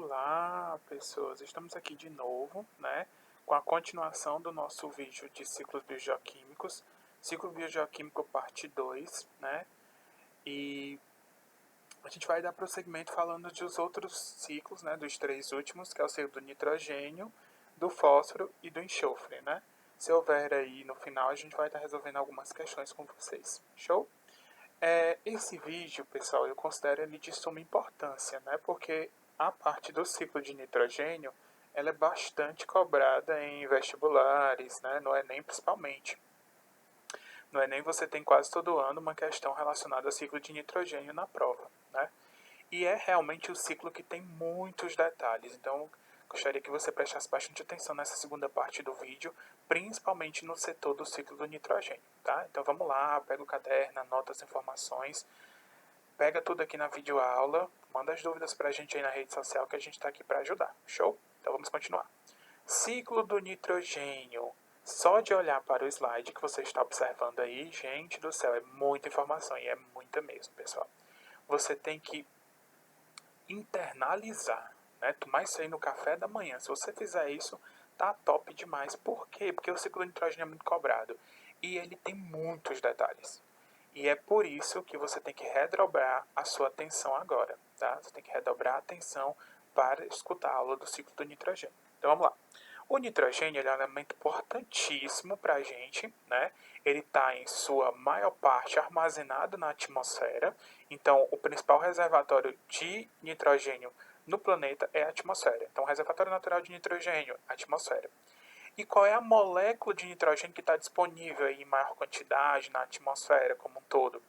Olá, pessoas! Estamos aqui de novo, né, com a continuação do nosso vídeo de ciclos biogeoquímicos, ciclo biogeoquímico parte 2, né, e a gente vai dar prosseguimento falando dos outros ciclos, né, dos três últimos, que é o ciclo do nitrogênio, do fósforo e do enxofre, né. Se houver aí no final, a gente vai estar resolvendo algumas questões com vocês. Show? Esse vídeo, pessoal, eu considero ele de suma importância, né? Porque a parte do ciclo de nitrogênio, ela é bastante cobrada em vestibulares, né? No Enem principalmente. No Enem você tem quase todo ano uma questão relacionada ao ciclo de nitrogênio na prova, né? E é realmente o ciclo que tem muitos detalhes, então gostaria que você prestasse bastante atenção nessa segunda parte do vídeo, principalmente no setor do ciclo do nitrogênio, tá? Então vamos lá, pega o caderno, anota as informações, pega tudo aqui na videoaula, manda as dúvidas pra gente aí na rede social que a gente está aqui para ajudar, show? Então vamos continuar. Ciclo do nitrogênio. Só de olhar para o slide que você está observando aí, gente do céu, é muita informação e é muita mesmo, pessoal. Você tem que internalizar, né? Tomar isso aí no café da manhã. Se você fizer isso, tá top demais. Por quê? Porque o ciclo de nitrogênio é muito cobrado e ele tem muitos detalhes. E é por isso que você tem que redobrar a sua atenção agora, tá? Você tem que redobrar a atenção para escutar a aula do ciclo do nitrogênio. Então vamos lá. O nitrogênio é um elemento importantíssimo para a gente, né? Ele está em sua maior parte armazenado na atmosfera. Então, o principal reservatório de nitrogênio no planeta é a atmosfera. Então, o reservatório natural de nitrogênio, a atmosfera. E qual é a molécula de nitrogênio que está disponível em maior quantidade na atmosfera como um todo?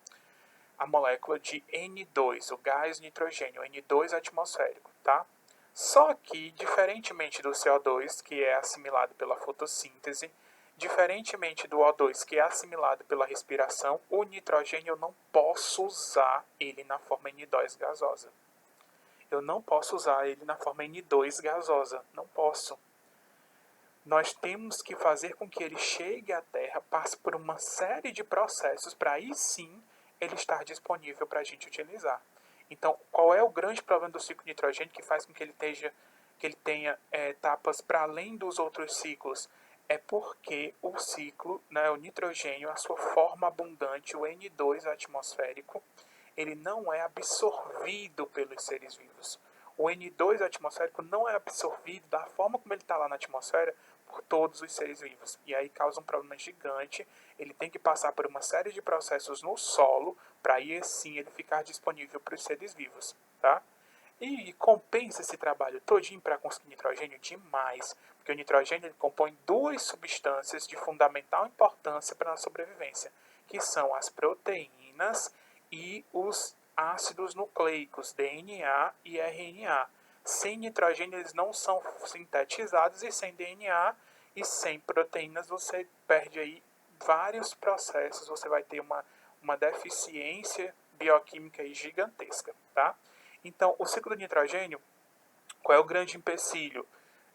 A molécula de N2, o gás nitrogênio, N2 atmosférico, tá? Só que, diferentemente do CO2, que é assimilado pela fotossíntese, diferentemente do O2, que é assimilado pela respiração, o nitrogênio eu não posso usar ele na forma N2 gasosa. Eu não posso usar ele na forma N2 gasosa. Não posso. Nós temos que fazer com que ele chegue à Terra, passe por uma série de processos para aí sim ele estar disponível para a gente utilizar. Então, qual é o grande problema do ciclo de nitrogênio que faz com que ele tenha etapas para além dos outros ciclos? É porque o ciclo, né, o nitrogênio, a sua forma abundante, o N2 atmosférico, ele não é absorvido pelos seres vivos. O N2 atmosférico não é absorvido da forma como ele está lá na atmosfera por todos os seres vivos. E aí causa um problema gigante. Ele tem que passar por uma série de processos no solo para aí sim ele ficar disponível para os seres vivos, tá? E compensa esse trabalho todinho para conseguir nitrogênio demais, porque o nitrogênio ele compõe duas substâncias de fundamental importância para a sobrevivência, que são as proteínas e os ácidos nucleicos, DNA e RNA. Sem nitrogênio eles não são sintetizados e sem DNA e sem proteínas você perde aí vários processos, você vai ter uma deficiência bioquímica aí gigantesca, tá? Então, o ciclo do nitrogênio, qual é o grande empecilho?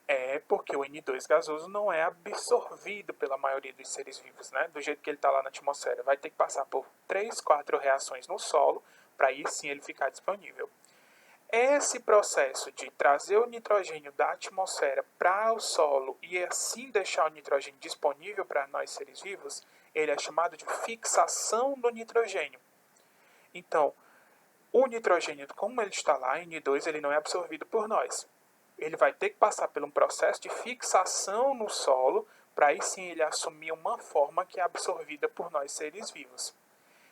É porque o N2 gasoso não é absorvido pela maioria dos seres vivos, né? Do jeito que ele está lá na atmosfera. Vai ter que passar por 3, 4 reações no solo para aí sim ele ficar disponível. Esse processo de trazer o nitrogênio da atmosfera para o solo e assim deixar o nitrogênio disponível para nós seres vivos, ele é chamado de fixação do nitrogênio. Então, o nitrogênio, como ele está lá, N2, ele não é absorvido por nós. Ele vai ter que passar por um processo de fixação no solo, para aí sim ele assumir uma forma que é absorvida por nós seres vivos.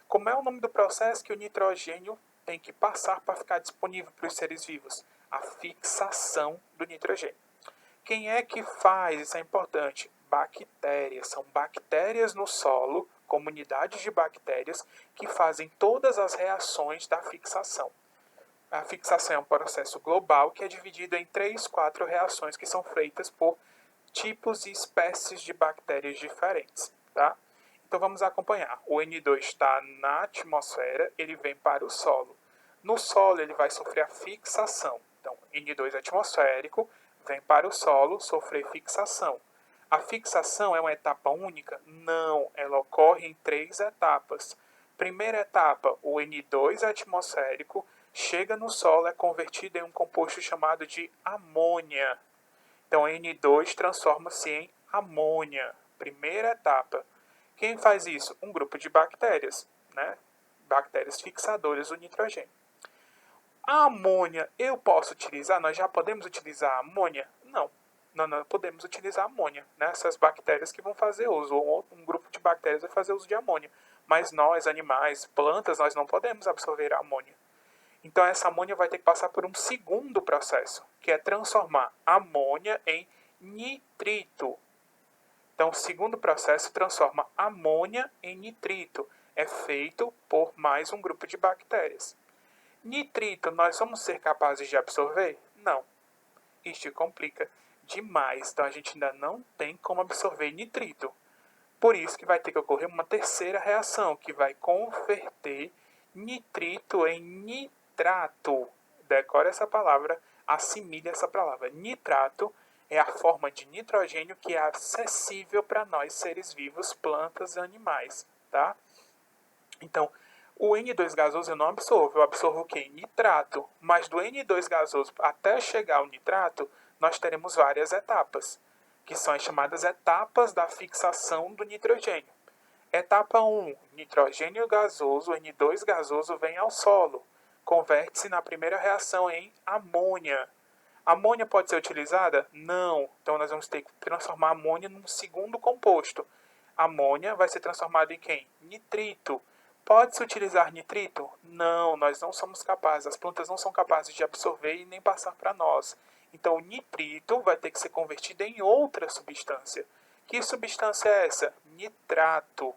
Como é o nome do processo que o nitrogênio tem que passar para ficar disponível para os seres vivos? A fixação do nitrogênio. Quem é que faz? Isso é importante. Bactérias. São bactérias no solo, comunidades de bactérias, que fazem todas as reações da fixação. A fixação é um processo global que é dividido em 3, 4 reações que são feitas por tipos e espécies de bactérias diferentes, tá? Então vamos acompanhar. O N2 está na atmosfera, ele vem para o solo. No solo ele vai sofrer a fixação. Então, N2 atmosférico vem para o solo sofrer fixação. A fixação é uma etapa única? Não, ela ocorre em 3 etapas. Primeira etapa, o N2 atmosférico chega no solo, é convertido em um composto chamado de amônia. Então, N2 transforma-se em amônia. Primeira etapa. Quem faz isso? Um grupo de bactérias, né? Bactérias fixadoras do nitrogênio. A amônia eu posso utilizar? Nós já podemos utilizar a amônia? Não. Não podemos utilizar a amônia. Né? Essas bactérias que vão fazer uso, ou um grupo de bactérias vai fazer uso de amônia. Mas nós, animais, plantas, nós não podemos absorver a amônia. Então essa amônia vai ter que passar por um segundo processo, que é transformar amônia em nitrito. Então o segundo processo transforma amônia em nitrito. É feito por mais um grupo de bactérias. Nitrito nós vamos ser capazes de absorver? Não. Isto complica demais. Então a gente ainda não tem como absorver nitrito. Por isso que vai ter que ocorrer uma terceira reação, que vai converter nitrito em nitrato. Decore essa palavra, assimile essa palavra. Nitrato é a forma de nitrogênio que é acessível para nós, seres vivos, plantas e animais. Tá? Então, o N2 gasoso eu não absorvo, eu absorvo o quê? Nitrato. Mas do N2 gasoso até chegar ao nitrato, nós teremos várias etapas, que são as chamadas etapas da fixação do nitrogênio. Etapa 1, nitrogênio gasoso, N2 gasoso vem ao solo. Converte-se na primeira reação em amônia. Amônia pode ser utilizada? Não. Então nós vamos ter que transformar a amônia num segundo composto. Amônia vai ser transformada em quem? Nitrito. Pode-se utilizar nitrito? Não, nós não somos capazes. As plantas não são capazes de absorver e nem passar para nós. Então o nitrito vai ter que ser convertido em outra substância. Que substância é essa? Nitrato.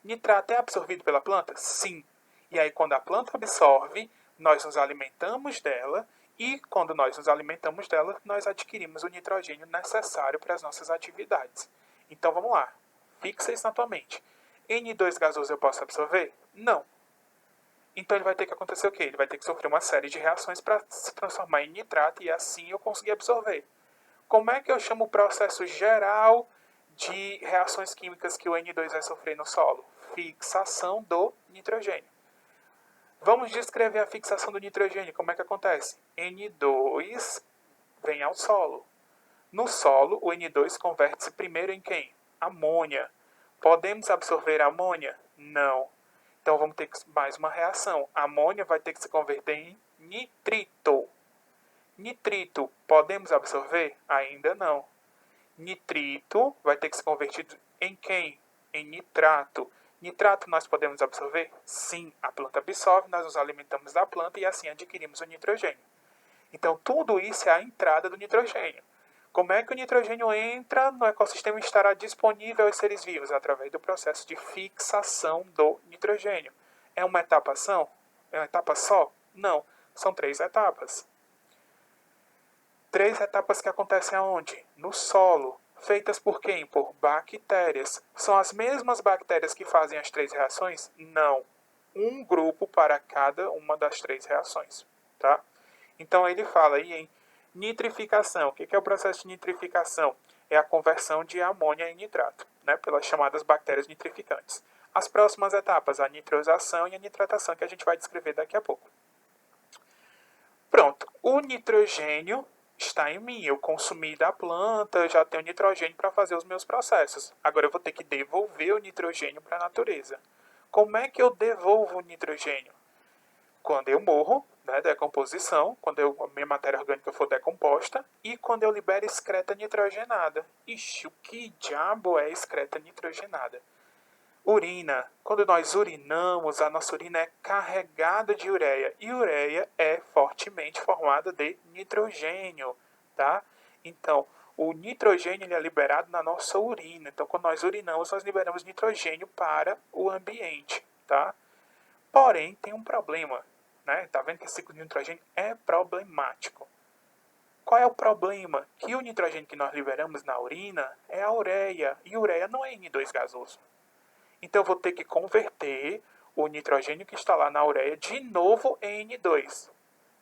Nitrato é absorvido pela planta? Sim. E aí quando a planta absorve, nós nos alimentamos dela e quando nós nos alimentamos dela, nós adquirimos o nitrogênio necessário para as nossas atividades. Então vamos lá. Fixa isso na tua mente. N2 gasoso eu posso absorver? Não. Então ele vai ter que acontecer o quê? Ele vai ter que sofrer uma série de reações para se transformar em nitrato e assim eu conseguir absorver. Como é que eu chamo o processo geral de reações químicas que o N2 vai sofrer no solo? Fixação do nitrogênio. Vamos descrever a fixação do nitrogênio. Como é que acontece? N2 vem ao solo. No solo, o N2 converte-se primeiro em quem? Amônia. Podemos absorver a amônia? Não. Então vamos ter mais uma reação. A amônia vai ter que se converter em nitrito. Nitrito, podemos absorver? Ainda não. Nitrito vai ter que ser convertido em quem? Em nitrato. Nitrato nós podemos absorver? Sim, a planta absorve, nós nos alimentamos da planta e assim adquirimos o nitrogênio. Então tudo isso é a entrada do nitrogênio. Como é que o nitrogênio entra no ecossistema e estará disponível aos seres vivos? Através do processo de fixação do nitrogênio. É uma etapa só? É uma etapa só? Não, são 3 etapas. 3 etapas que acontecem aonde? No solo. Feitas por quem? Por bactérias. São as mesmas bactérias que fazem as 3 reações? Não. Um grupo para cada uma das 3 reações. Tá? Então ele fala aí em nitrificação. O que é o processo de nitrificação? É a conversão de amônia em nitrato, né, pelas chamadas bactérias nitrificantes. As próximas etapas, a nitrosação e a nitratação, que a gente vai descrever daqui a pouco. Pronto, o nitrogênio está em mim. Eu consumi da planta, eu já tenho nitrogênio para fazer os meus processos. Agora eu vou ter que devolver o nitrogênio para a natureza. Como é que eu devolvo o nitrogênio? Quando eu morro, né, decomposição, quando a minha matéria orgânica for decomposta e quando eu libero excreta nitrogenada. Ixi, o que diabo é excreta nitrogenada? Urina. Quando nós urinamos, a nossa urina é carregada de ureia. E ureia é fortemente formada de nitrogênio, tá? Então, o nitrogênio ele é liberado na nossa urina. Então, quando nós urinamos, nós liberamos nitrogênio para o ambiente, tá? Porém, tem um problema, né? Tá vendo que esse ciclo de nitrogênio é problemático. Qual é o problema? Que o nitrogênio que nós liberamos na urina é a ureia. E ureia não é N2 gasoso. Então eu vou ter que converter o nitrogênio que está lá na ureia de novo em N2.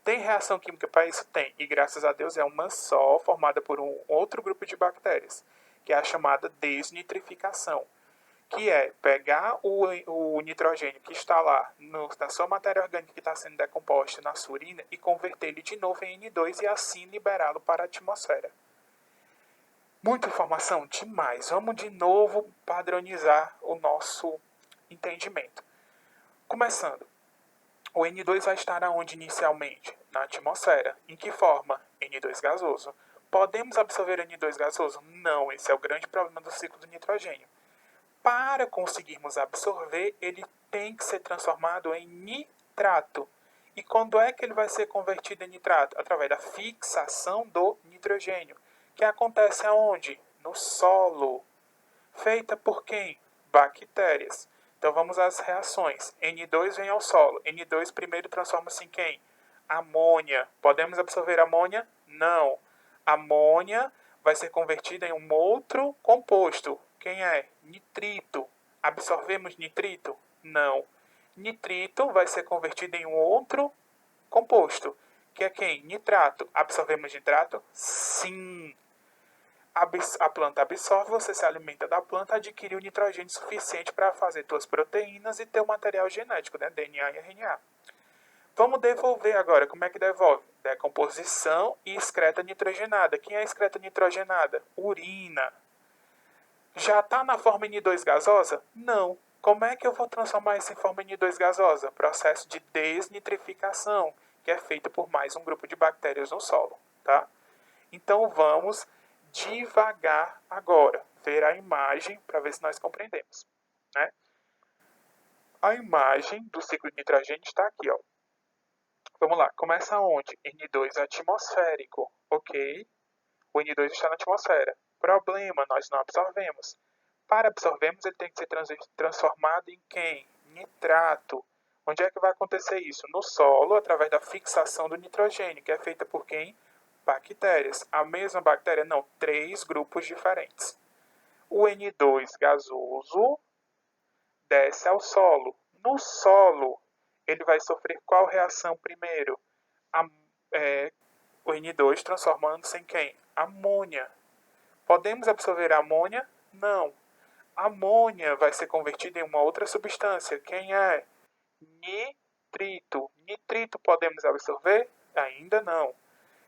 Tem reação química para isso? Tem. E graças a Deus é uma só, formada por um outro grupo de bactérias, que é a chamada desnitrificação. que é pegar o nitrogênio que está lá na sua matéria orgânica que está sendo decomposta na sua urina e converter ele de novo em N2 e assim liberá-lo para a atmosfera. Muita informação? Demais. Vamos de novo padronizar o nosso entendimento. Começando. O N2 vai estar aonde inicialmente? Na atmosfera. Em que forma? N2 gasoso. Podemos absorver N2 gasoso? Não, esse é o grande problema do ciclo do nitrogênio. Para conseguirmos absorver, ele tem que ser transformado em nitrato. E quando é que ele vai ser convertido em nitrato? Através da fixação do nitrogênio, que acontece aonde? No solo. Feita por quem? Bactérias. Então vamos às reações. N2 vem ao solo. N2 primeiro transforma-se em quem? Amônia. Podemos absorver amônia? Não. Amônia vai ser convertida em um outro composto. Quem é? Nitrito. Absorvemos nitrito? Não. Nitrito vai ser convertido em um outro composto. Que é quem? Nitrato. Absorvemos nitrato? Sim. A planta absorve, você se alimenta da planta, adquire o nitrogênio suficiente para fazer suas proteínas e ter o material genético, né? DNA e RNA. Vamos devolver agora. Como é que devolve? Decomposição e excreta nitrogenada. Quem é excreta nitrogenada? Urina. Já está na forma N2 gasosa? Não. Como é que eu vou transformar isso em forma N2 gasosa? Processo de desnitrificação, que é feito por mais um grupo de bactérias no solo, tá? Então vamos devagar agora, ver a imagem para ver se nós compreendemos, né? A imagem do ciclo de nitrogênio está aqui, ó. Vamos lá, começa onde? N2 atmosférico, ok? O N2 está na atmosfera. Problema, nós não absorvemos. Para absorvermos, ele tem que ser transformado em quem? Nitrato. Onde é que vai acontecer isso? No solo, através da fixação do nitrogênio, que é feita por quem? Bactérias. A mesma bactéria? Não, 3 grupos diferentes. O N2 gasoso desce ao solo. No solo, ele vai sofrer qual reação primeiro? O N2 transformando-se em quem? Amônia. Podemos absorver a amônia? Não. A amônia vai ser convertida em uma outra substância. Quem é? Nitrito. Nitrito podemos absorver? Ainda não.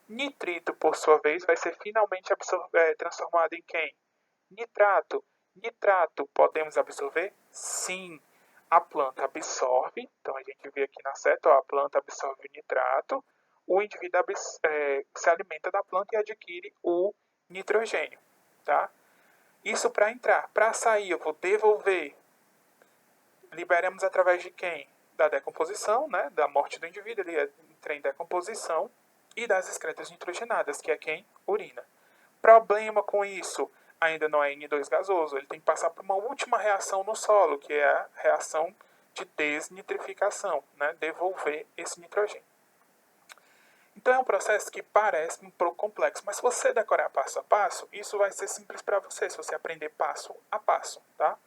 Nitrito, por sua vez, vai ser finalmente transformado em quem? Nitrato. Nitrato podemos absorver? Sim. A planta absorve, então a gente vê aqui na seta, ó, a planta absorve o nitrato, o indivíduo se alimenta da planta e adquire o nitrogênio, tá? Isso para entrar. Para sair, eu vou devolver. Liberamos através de quem? Da decomposição, né? Da morte do indivíduo, ele entra em decomposição, e das excretas nitrogenadas, que é quem? Urina. Problema com isso, ainda não é N2 gasoso, ele tem que passar por uma última reação no solo, que é a reação de desnitrificação, né? Devolver esse nitrogênio. Então é um processo que parece um pouco complexo, mas se você decorar passo a passo, isso vai ser simples para você, se você aprender passo a passo, tá?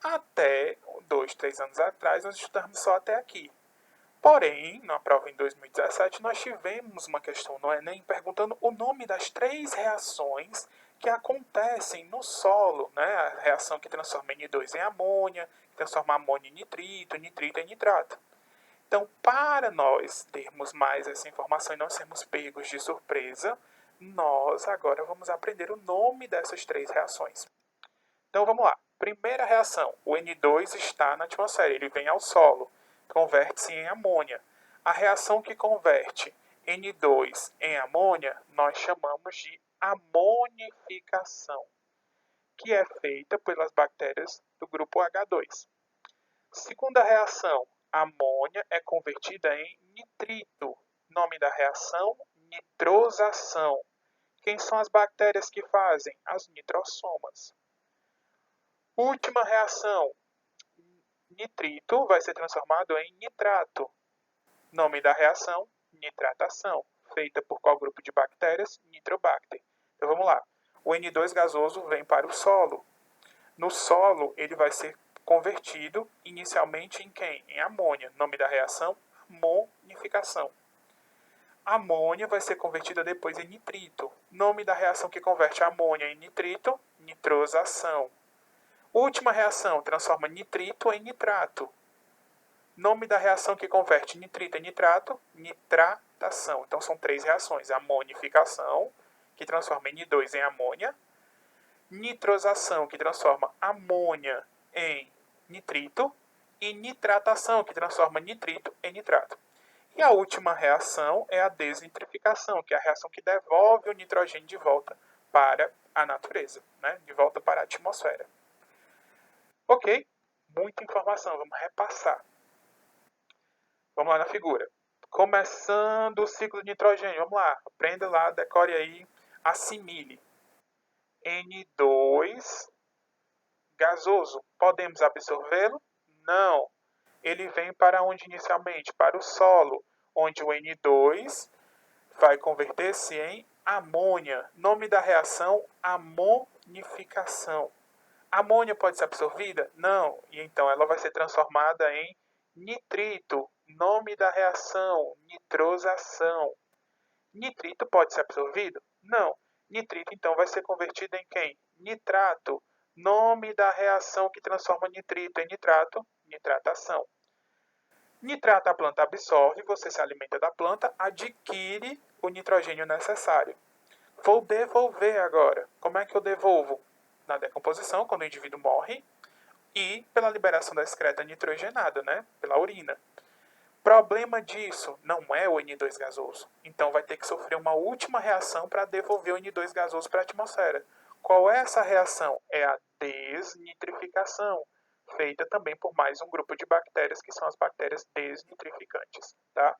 Até 2, 3 anos atrás, nós estudamos só até aqui. Porém, na prova em 2017, nós tivemos uma questão no Enem perguntando o nome das 3 reações que acontecem no solo, né? A reação que transforma N2 em amônia, que transforma amônia em nitrito, nitrito em nitrato. Então, para nós termos mais essa informação e não sermos pegos de surpresa, nós agora vamos aprender o nome dessas 3 reações. Então, vamos lá. Primeira reação, o N2 está na atmosfera, ele vem ao solo, converte-se em amônia. A reação que converte N2 em amônia, nós chamamos de amonificação, que é feita pelas bactérias do grupo H2. Segunda reação, a amônia é convertida em nitrito. Nome da reação, nitrosação. Quem são as bactérias que fazem? As nitrossomas. Última reação, nitrito vai ser transformado em nitrato. Nome da reação, nitratação. Feita por qual grupo de bactérias? Nitrobacter. Então vamos lá. O N2 gasoso vem para o solo. No solo, ele vai ser convertido inicialmente em quem? Em amônia. Nome da reação, amonificação. A amônia vai ser convertida depois em nitrito. Nome da reação que converte a amônia em nitrito, nitrosação. Última reação, transforma nitrito em nitrato. Nome da reação que converte nitrito em nitrato, nitratação. Então são 3 reações. Amonificação, que transforma N2 em amônia. Nitrosação, que transforma amônia em nitrito. E nitratação, que transforma nitrito em nitrato. E a última reação é a desnitrificação, que é a reação que devolve o nitrogênio de volta para a natureza, né? De volta para a atmosfera. Ok, muita informação, vamos repassar. Vamos lá na figura. Começando o ciclo de nitrogênio, vamos lá, aprenda lá, decore aí, assimile. N2 gasoso, podemos absorvê-lo? Não. Ele vem para onde inicialmente? Para o solo, onde o N2 vai converter-se em amônia. Nome da reação, amonificação. A amônia pode ser absorvida? Não. E então ela vai ser transformada em nitrito. Nome da reação, nitrosação. Nitrito pode ser absorvido? Não. Nitrito então vai ser convertido em quem? Nitrato. Nome da reação que transforma nitrito em nitrato, nitratação. Nitrato a planta absorve, você se alimenta da planta, adquire o nitrogênio necessário. Vou devolver agora. Como é que eu devolvo? Na decomposição, quando o indivíduo morre, e pela liberação da excreta nitrogenada, né? Pela urina. Problema disso não é o N2 gasoso. Então vai ter que sofrer uma última reação para devolver o N2 gasoso para a atmosfera. Qual é essa reação? É a desnitrificação, feita também por mais um grupo de bactérias, que são as bactérias desnitrificantes. Tá?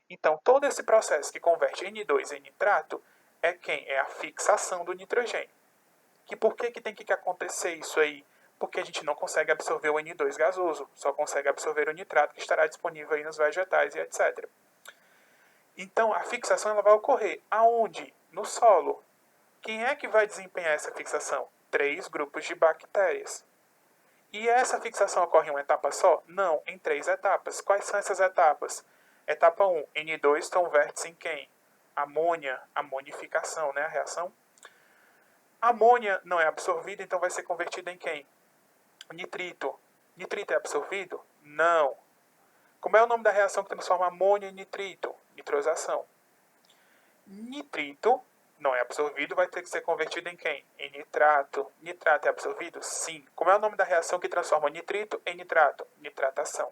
Então, todo esse processo que converte N2 em nitrato é quem? É a fixação do nitrogênio. E por que tem que acontecer isso aí? Porque a gente não consegue absorver o N2 gasoso, só consegue absorver o nitrato que estará disponível aí nos vegetais e etc. Então, a fixação ela vai ocorrer aonde? No solo. Quem é que vai desempenhar essa fixação? 3 grupos de bactérias. E essa fixação ocorre em uma etapa só? Não, em 3 etapas. Quais são essas etapas? Etapa 1, N2 converte-se em quem? Amônia, amonificação, né? A reação. A amônia não é absorvida, então vai ser convertida em quem? Nitrito. Nitrito é absorvido? Não. Como é o nome da reação que transforma amônia em nitrito? Nitrosação. Nitrito não é absorvido, vai ter que ser convertido em quem? Em nitrato. Nitrato é absorvido? Sim. Como é o nome da reação que transforma nitrito em nitrato? Nitratação.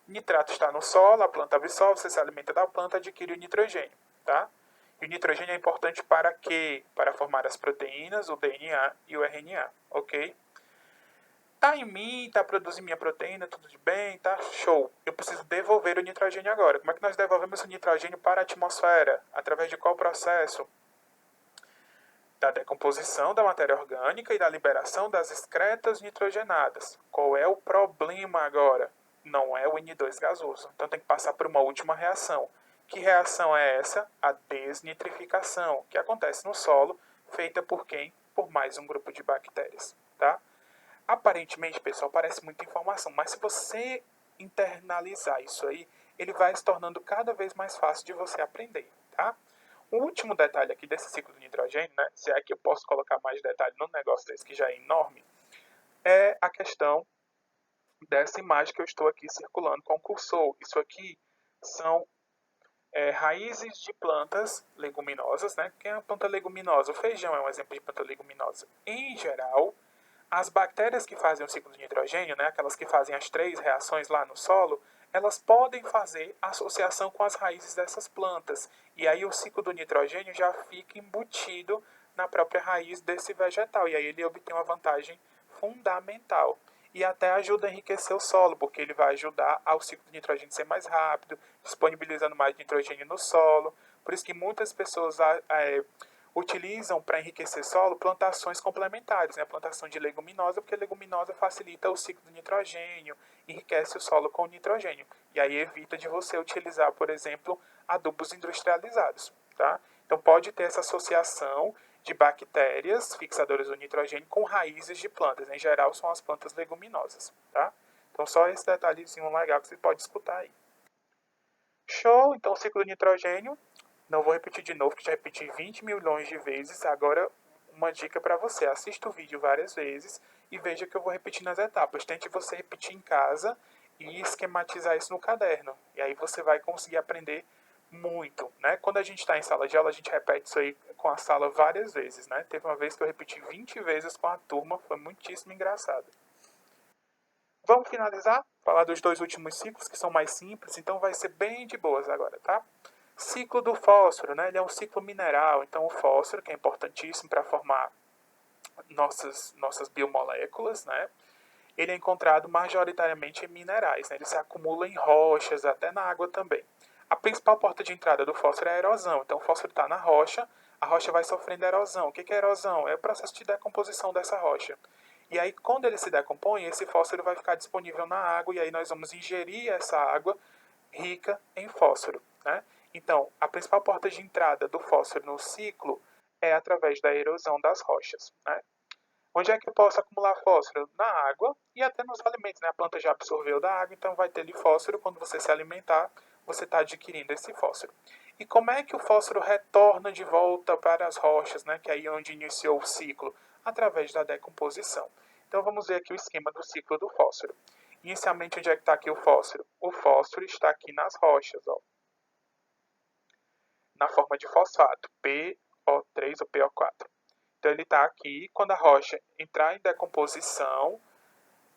Nitrato está no solo, a planta absorve, você se alimenta da planta, adquire o nitrogênio, tá? E o nitrogênio é importante para quê? Para formar as proteínas, o DNA e o RNA, ok? Tá em mim, tá produzindo minha proteína, tudo de bem, tá show. Eu preciso devolver o nitrogênio agora. Como é que nós devolvemos o nitrogênio para a atmosfera? Através de qual processo? Da decomposição da matéria orgânica e da liberação das excretas nitrogenadas. Qual é o problema agora? Não é o N2 gasoso. Então tem que passar por uma última reação. Que reação é essa? A desnitrificação, que acontece no solo, feita por quem? Por mais um grupo de bactérias, tá? Aparentemente, pessoal, parece muita informação, mas se você internalizar isso aí, ele vai se tornando cada vez mais fácil de você aprender, tá? O último detalhe aqui desse ciclo do nitrogênio, né, se é que eu posso colocar mais detalhe num negócio desse que já é enorme, é a questão dessa imagem que eu estou aqui circulando com o cursor. Isso aqui são raízes de plantas leguminosas, né? Quem é uma planta leguminosa? O feijão é um exemplo de planta leguminosa. Em geral, as bactérias que fazem o ciclo de nitrogênio, né, aquelas que fazem as 3 reações lá no solo, elas podem fazer associação com as raízes dessas plantas. E aí o ciclo do nitrogênio já fica embutido na própria raiz desse vegetal. E aí ele obtém uma vantagem fundamental. E até ajuda a enriquecer o solo, porque ele vai ajudar ao ciclo de nitrogênio ser mais rápido, disponibilizando mais nitrogênio no solo. Por isso que muitas pessoas utilizam para enriquecer solo plantações complementares, né? Plantação de leguminosa, porque a leguminosa facilita o ciclo do nitrogênio, enriquece o solo com nitrogênio. E aí evita de você utilizar, por exemplo, adubos industrializados, tá? Então pode ter essa associação de bactérias fixadoras do nitrogênio com raízes de plantas. Em geral são as plantas leguminosas, tá? Então só esse detalhezinho legal que você pode escutar aí. Show! Então o ciclo do nitrogênio, não vou repetir de novo, que já repeti 20 milhões de vezes. Agora, uma dica para você. Assista o vídeo várias vezes e veja que eu vou repetindo as etapas. Tente você repetir em casa e esquematizar isso no caderno. E aí você vai conseguir aprender muito, né? Quando a gente está em sala de aula, a gente repete isso aí com a sala várias vezes, né? Teve uma vez que eu repeti 20 vezes com a turma, foi muitíssimo engraçado. Vamos finalizar? Falar dos dois últimos ciclos, que são mais simples, então vai ser bem de boas agora, tá? Ciclo do fósforo, né? Ele é um ciclo mineral, então o fósforo, que é importantíssimo para formar nossas biomoléculas, né? Ele é encontrado majoritariamente em minerais, né? Ele se acumula em rochas, até na água também. A principal porta de entrada do fósforo é a erosão. Então o fósforo está na rocha, a rocha vai sofrendo erosão. O que é erosão? É o processo de decomposição dessa rocha. E aí, quando ele se decompõe, esse fósforo vai ficar disponível na água, e aí nós vamos ingerir essa água rica em fósforo, né? Então, a principal porta de entrada do fósforo no ciclo é através da erosão das rochas, né? Onde é que eu posso acumular fósforo? Na água e até nos alimentos, né? A planta já absorveu da água, então vai ter de fósforo. Quando você se alimentar, você está adquirindo esse fósforo. E como é que o fósforo retorna de volta para as rochas, né? Que é aí onde iniciou o ciclo? Através da decomposição. Então vamos ver aqui o esquema do ciclo do fósforo. Inicialmente, onde é que está aqui o fósforo? O fósforo está aqui nas rochas, ó, na forma de fosfato, PO3 ou PO4. Então ele está aqui. Quando a rocha entrar em decomposição,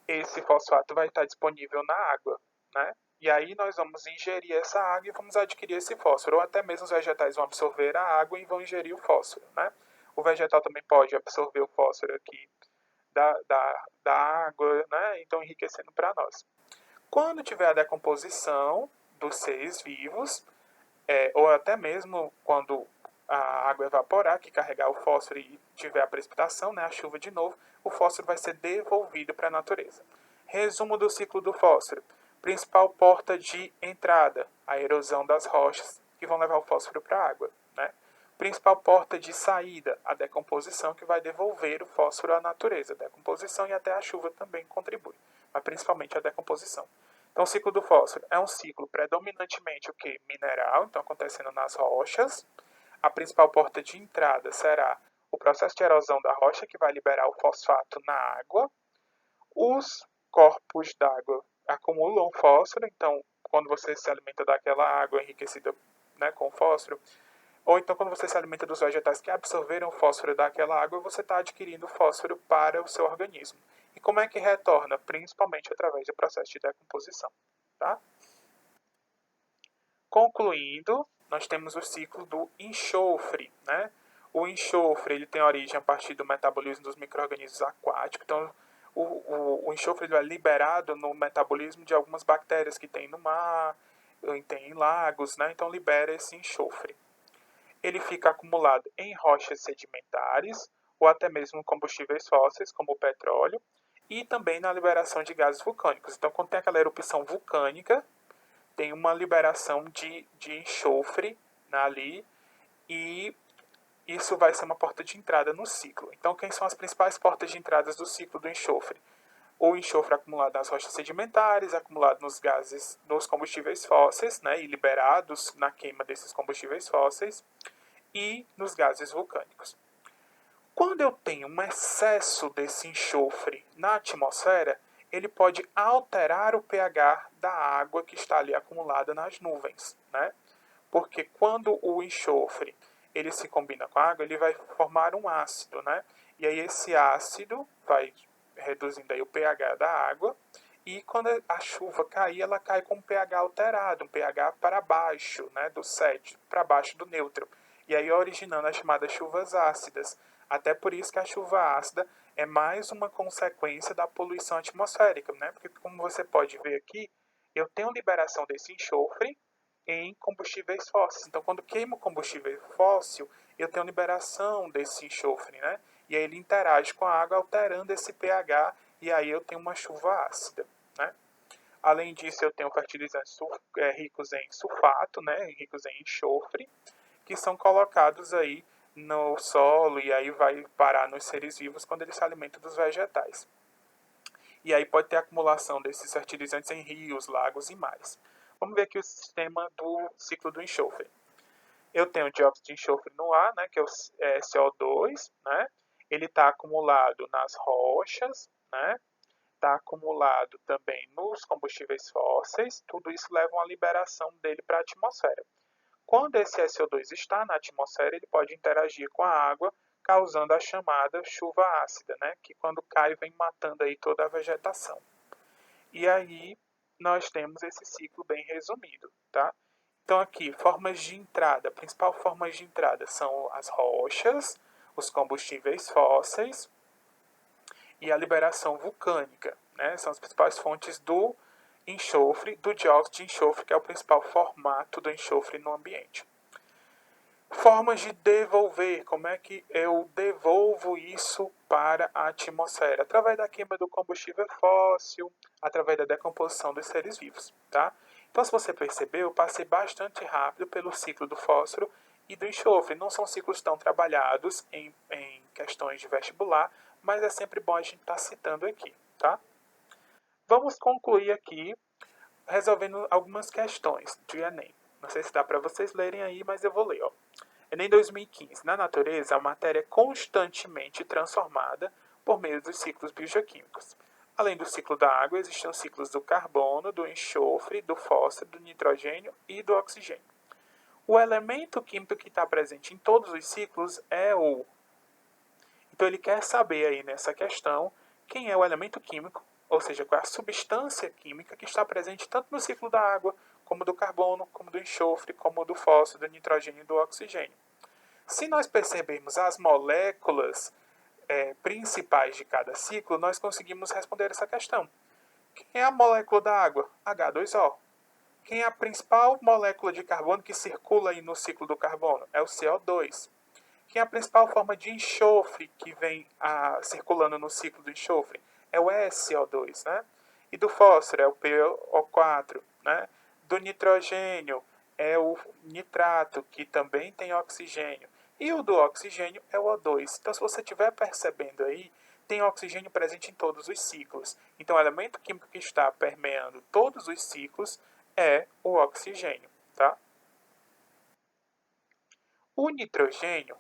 esse fosfato vai estar disponível na água, né? E aí nós vamos ingerir essa água e vamos adquirir esse fósforo. Ou até mesmo os vegetais vão absorver a água e vão ingerir o fósforo, né? O vegetal também pode absorver o fósforo aqui da água, né? Então enriquecendo para nós. Quando tiver a decomposição dos seres vivos, ou até mesmo quando a água evaporar, que carregar o fósforo e tiver a precipitação, né, a chuva de novo, o fósforo vai ser devolvido para a natureza. Resumo do ciclo do fósforo. Principal porta de entrada, a erosão das rochas, que vão levar o fósforo para a água, né? Principal porta de saída, a decomposição, que vai devolver o fósforo à natureza. A decomposição e até a chuva também contribui, mas principalmente a decomposição. Então, o ciclo do fósforo é um ciclo predominantemente o que? Mineral, então acontecendo nas rochas. A principal porta de entrada será o processo de erosão da rocha, que vai liberar o fosfato na água. Os corpos d'água acumulam fósforo, então quando você se alimenta daquela água enriquecida, né, com fósforo, ou então quando você se alimenta dos vegetais que absorveram o fósforo daquela água, você está adquirindo fósforo para o seu organismo. E como é que retorna? Principalmente através do processo de decomposição. Tá? Concluindo, nós temos o ciclo do enxofre, né? O enxofre ele tem origem a partir do metabolismo dos micro-organismos aquáticos. Então, o enxofre ele é liberado no metabolismo de algumas bactérias que tem no mar, tem em lagos, né? Então, libera esse enxofre. Ele fica acumulado em rochas sedimentares ou até mesmo em combustíveis fósseis, como o petróleo, e também na liberação de gases vulcânicos. Então, quando tem aquela erupção vulcânica, tem uma liberação de enxofre ali e isso vai ser uma porta de entrada no ciclo. Então, quem são as principais portas de entrada do ciclo do enxofre? O enxofre acumulado nas rochas sedimentares, acumulado nos gases, nos combustíveis fósseis, né, e liberados na queima desses combustíveis fósseis, e nos gases vulcânicos. Quando eu tenho um excesso desse enxofre na atmosfera, ele pode alterar o pH da água que está ali acumulada nas nuvens, né? Porque quando o enxofre ele se combina com a água, ele vai formar um ácido, né? E aí esse ácido vai reduzindo aí o pH da água e quando a chuva cair, ela cai com um pH alterado, um pH para baixo, né, do 7, para baixo do neutro. E aí originando as chamadas chuvas ácidas. Até por isso que a chuva ácida é mais uma consequência da poluição atmosférica, né? Porque como você pode ver aqui, eu tenho liberação desse enxofre em combustíveis fósseis. Então, quando queimo combustível fóssil, eu tenho liberação desse enxofre, né? E aí ele interage com a água, alterando esse pH, e aí eu tenho uma chuva ácida, né? Além disso, eu tenho fertilizantes ricos em sulfato, né? Ricos em enxofre, que são colocados aí no solo e aí vai parar nos seres vivos quando eles se alimentam dos vegetais. E aí pode ter acumulação desses fertilizantes em rios, lagos e mares. Vamos ver aqui o sistema do ciclo do enxofre. Eu tenho dióxido de enxofre no ar, né, que é o CO2, né? ele está acumulado nas rochas, né? Está acumulado também nos combustíveis fósseis, tudo isso leva a uma liberação dele para a atmosfera. Quando esse SO2 está na atmosfera, ele pode interagir com a água, causando a chamada chuva ácida, né? Que quando cai vem matando aí toda a vegetação. E aí nós temos esse ciclo bem resumido, tá? Então aqui, formas de entrada, principal formas de entrada são as rochas, os combustíveis fósseis e a liberação vulcânica, né? São as principais fontes do enxofre, do dióxido de enxofre, que é o principal formato do enxofre no ambiente. Formas de devolver, como é que eu devolvo isso para a atmosfera? Através da queima do combustível fóssil, através da decomposição dos seres vivos, tá? Então, se você percebeu, eu passei bastante rápido pelo ciclo do fósforo e do enxofre. Não são ciclos tão trabalhados em questões de vestibular, mas é sempre bom a gente estar citando aqui, tá? Vamos concluir aqui resolvendo algumas questões de Enem. Não sei se dá para vocês lerem aí, mas eu vou ler, ó. Enem 2015. Na natureza, a matéria é constantemente transformada por meio dos ciclos biogeoquímicos. Além do ciclo da água, existem os ciclos do carbono, do enxofre, do fósforo, do nitrogênio e do oxigênio. O elemento químico que está presente em todos os ciclos é o. Então ele quer saber aí nessa questão quem é o elemento químico, ou seja, qual é a substância química que está presente tanto no ciclo da água, como do carbono, como do enxofre, como do fósforo, do nitrogênio e do oxigênio. Se nós percebermos as moléculas principais de cada ciclo, nós conseguimos responder essa questão. Quem é a molécula da água? H2O. Quem é a principal molécula de carbono que circula aí no ciclo do carbono? É o CO2. Quem é a principal forma de enxofre que vem circulando no ciclo do enxofre? É o SO2, né? E do fósforo é o PO4, né? Do nitrogênio é o nitrato, que também tem oxigênio. E o do oxigênio é o O2. Então, se você estiver percebendo aí, tem oxigênio presente em todos os ciclos. Então, o elemento químico que está permeando todos os ciclos é o oxigênio, tá? O nitrogênio,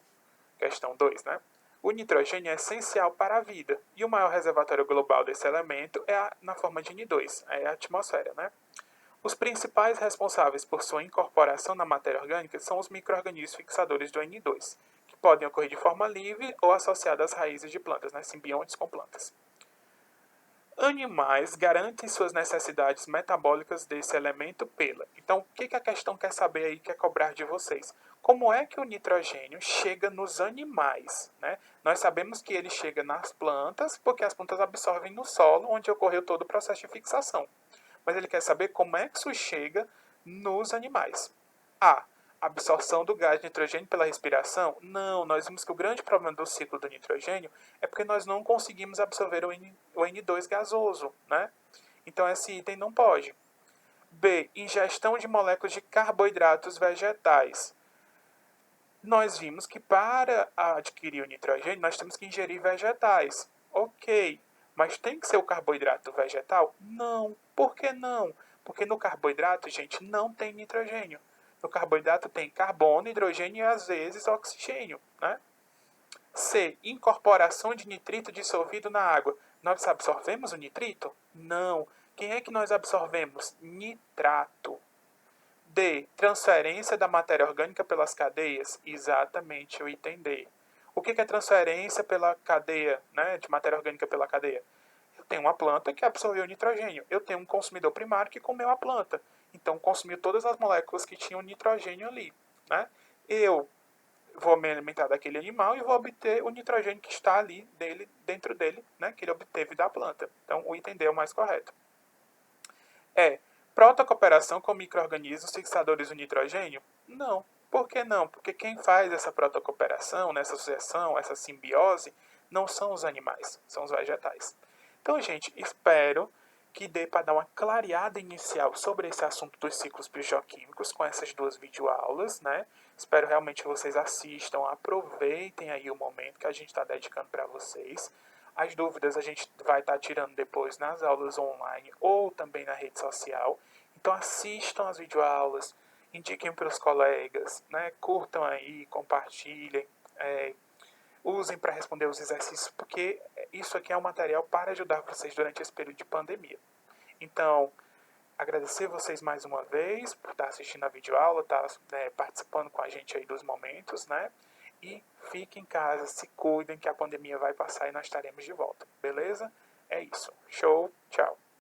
questão 2, né? O nitrogênio é essencial para a vida, e o maior reservatório global desse elemento é na forma de N2, é a atmosfera, né? Os principais responsáveis por sua incorporação na matéria orgânica são os micro-organismos fixadores do N2, que podem ocorrer de forma livre ou associadas às raízes de plantas, né? Simbiontes com plantas. Animais garantem suas necessidades metabólicas desse elemento pela. Então, o que a questão quer saber aí, quer cobrar de vocês? Como é que o nitrogênio chega nos animais, né? Nós sabemos que ele chega nas plantas, porque as plantas absorvem no solo, onde ocorreu todo o processo de fixação. Mas ele quer saber como é que isso chega nos animais. A. Absorção do gás de nitrogênio pela respiração? Não, nós vimos que o grande problema do ciclo do nitrogênio é porque nós não conseguimos absorver o N2 gasoso, né? Então esse item não pode. B. Ingestão de moléculas de carboidratos vegetais. Nós vimos que para adquirir o nitrogênio nós temos que ingerir vegetais. Ok, mas tem que ser o carboidrato vegetal? Não. Por que não? Porque no carboidrato, gente, não tem nitrogênio. No carboidrato tem carbono, hidrogênio e às vezes oxigênio, né? C. Incorporação de nitrito dissolvido na água. Nós absorvemos o nitrito? Não. Quem é que nós absorvemos? Nitrato. D. Transferência da matéria orgânica pelas cadeias? Exatamente, o item D. O que é transferência pela cadeia, né, de matéria orgânica pela cadeia? Eu tenho uma planta que absorveu nitrogênio. Eu tenho um consumidor primário que comeu a planta. Então, consumiu todas as moléculas que tinham nitrogênio ali, né? Eu vou me alimentar daquele animal e vou obter o nitrogênio que está ali dentro dele, né, que ele obteve da planta. Então, o item D é o mais correto. Protocooperação com micro-organismos fixadores do nitrogênio? Não. Por que não? Porque quem faz essa protocooperação, nessa sucessão, essa simbiose, não são os animais, são os vegetais. Então, gente, espero que dê para dar uma clareada inicial sobre esse assunto dos ciclos biogeoquímicos com essas duas videoaulas, né? Espero realmente que vocês assistam, aproveitem aí o momento que a gente está dedicando para vocês. As dúvidas a gente vai estar tirando depois nas aulas online ou também na rede social. Então assistam as videoaulas, indiquem para os colegas, né? Curtam aí, compartilhem. usem para responder os exercícios, porque isso aqui é um material para ajudar vocês durante esse período de pandemia. Então, agradecer vocês mais uma vez por estar assistindo a videoaula, estar participando com a gente aí dos momentos, né? E fiquem em casa, se cuidem que a pandemia vai passar e nós estaremos de volta, beleza? É isso. Show, tchau.